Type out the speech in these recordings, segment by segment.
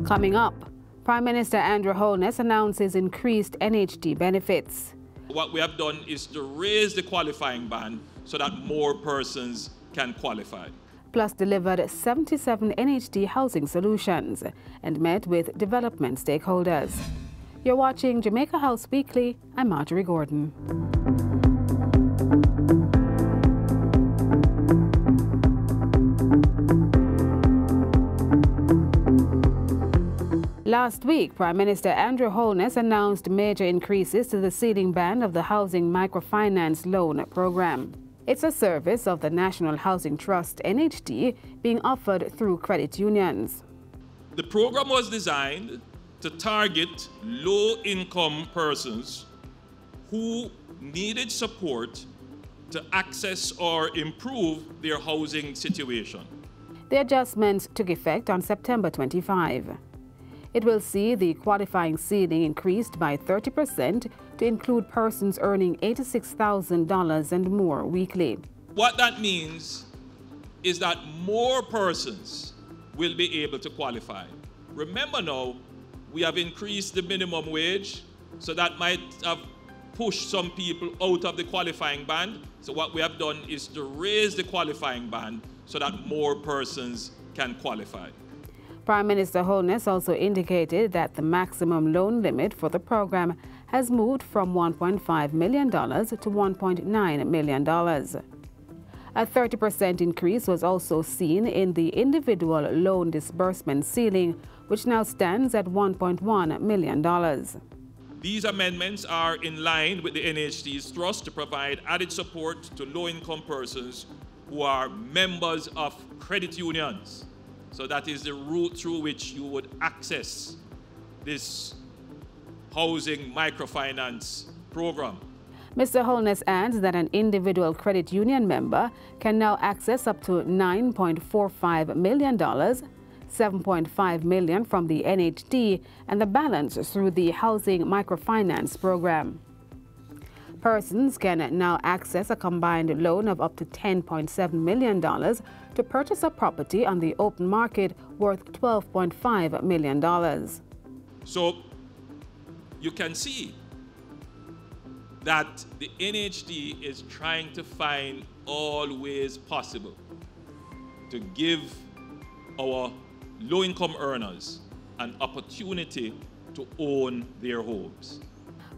Coming up, Prime Minister Andrew Holness announces increased NHD benefits. What we have done is to raise the qualifying band so that more persons can qualify. Plus delivered 77 NHD housing solutions and met with development stakeholders. You're watching Jamaica House Weekly. I'm Marjorie Gordon. Last week, Prime Minister Andrew Holness announced major increases to the ceiling band of the Housing Microfinance Loan Program. It's a service of the National Housing Trust, NHD, being offered through credit unions. The program was designed to target low-income persons who needed support to access or improve their housing situation. The adjustments took effect on September 25. It will see the qualifying ceiling increased by 30% to include persons earning $86,000 and more weekly. What that means is that more persons will be able to qualify. Remember now, we have increased the minimum wage, so that might have pushed some people out of the qualifying band. So what we have done is to raise the qualifying band so that more persons can qualify. Prime Minister Holness also indicated that the maximum loan limit for the program has moved from $1.5 million to $1.9 million. A 30% increase was also seen in the individual loan disbursement ceiling, which now stands at $1.1 million. These amendments are in line with the NHD's thrust to provide added support to low-income persons who are members of credit unions. So that is the route through which you would access this housing microfinance program. Mr. Holness adds that an individual credit union member can now access up to $9.45 million, $7.5 million from the NHD, and the balance through the housing microfinance program. Persons can now access a combined loan of up to $10.7 million to purchase a property on the open market worth $12.5 million. So you can see that the NHD is trying to find all ways possible to give our low-income earners an opportunity to own their homes.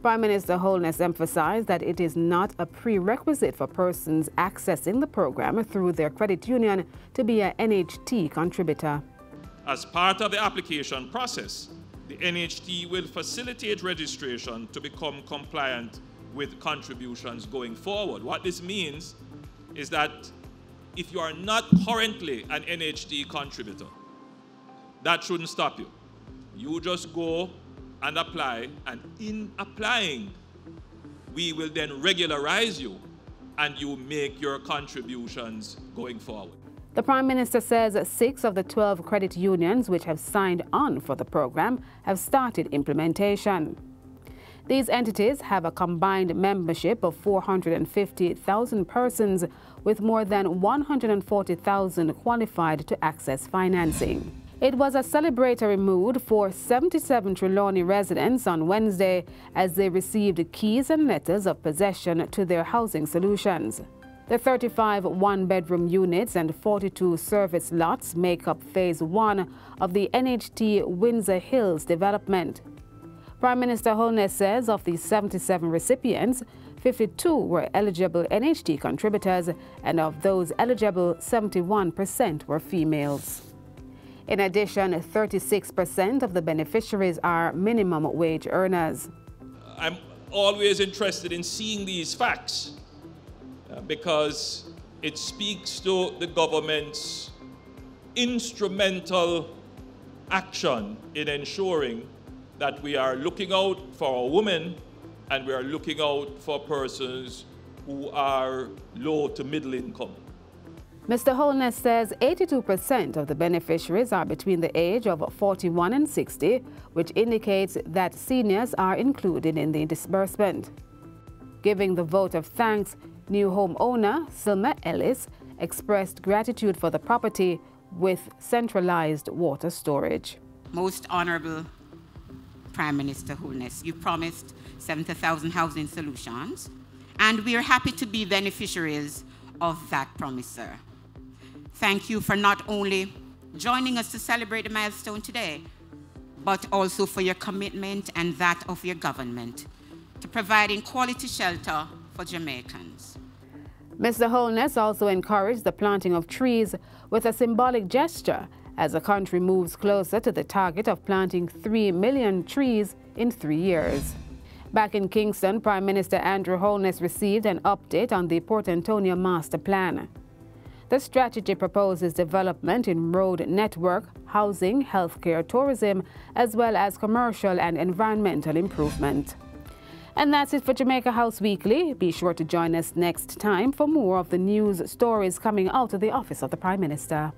Prime Minister Holness emphasized that it is not a prerequisite for persons accessing the program through their credit union to be an NHD contributor. As part of the application process, the NHD will facilitate registration to become compliant with contributions going forward. What this means is that if you are not currently an NHD contributor, that shouldn't stop you. You just go and apply, and in applying, we will then regularize you and you make your contributions going forward. The Prime Minister says 6 of the 12 credit unions which have signed on for the program have started implementation. These entities have a combined membership of 450,000 persons with more than 140,000 qualified to access financing. It was a celebratory mood for 77 Trelawney residents on Wednesday as they received keys and letters of possession to their housing solutions. The 35 one-bedroom units and 42 service lots make up Phase 1 of the NHD Windsor Hills development. Prime Minister Holness says of the 77 recipients, 52 were eligible NHD contributors, and of those eligible, 71% were females. In addition, 36% of the beneficiaries are minimum wage earners. I'm always interested in seeing these facts because it speaks to the government's instrumental action in ensuring that we are looking out for our women and we are looking out for persons who are low to middle income. Mr. Holness says 82% of the beneficiaries are between the age of 41 and 60, which indicates that seniors are included in the disbursement. Giving the vote of thanks, new homeowner Silma Ellis expressed gratitude for the property with centralized water storage. Most Honorable Prime Minister Holness, you promised 70,000 housing solutions, and we are happy to be beneficiaries of that promise, sir. Thank you for not only joining us to celebrate the milestone today, but also for your commitment and that of your government to providing quality shelter for Jamaicans. Mr. Holness also encouraged the planting of trees with a symbolic gesture as the country moves closer to the target of planting 3 million trees in 3 years. Back in Kingston, Prime Minister Andrew Holness received an update on the Port Antonio Master Plan. The strategy proposes development in road network, housing, healthcare, tourism, as well as commercial and environmental improvement. And that's it for Jamaica House Weekly. Be sure to join us next time for more of the news stories coming out of the office of the Prime Minister.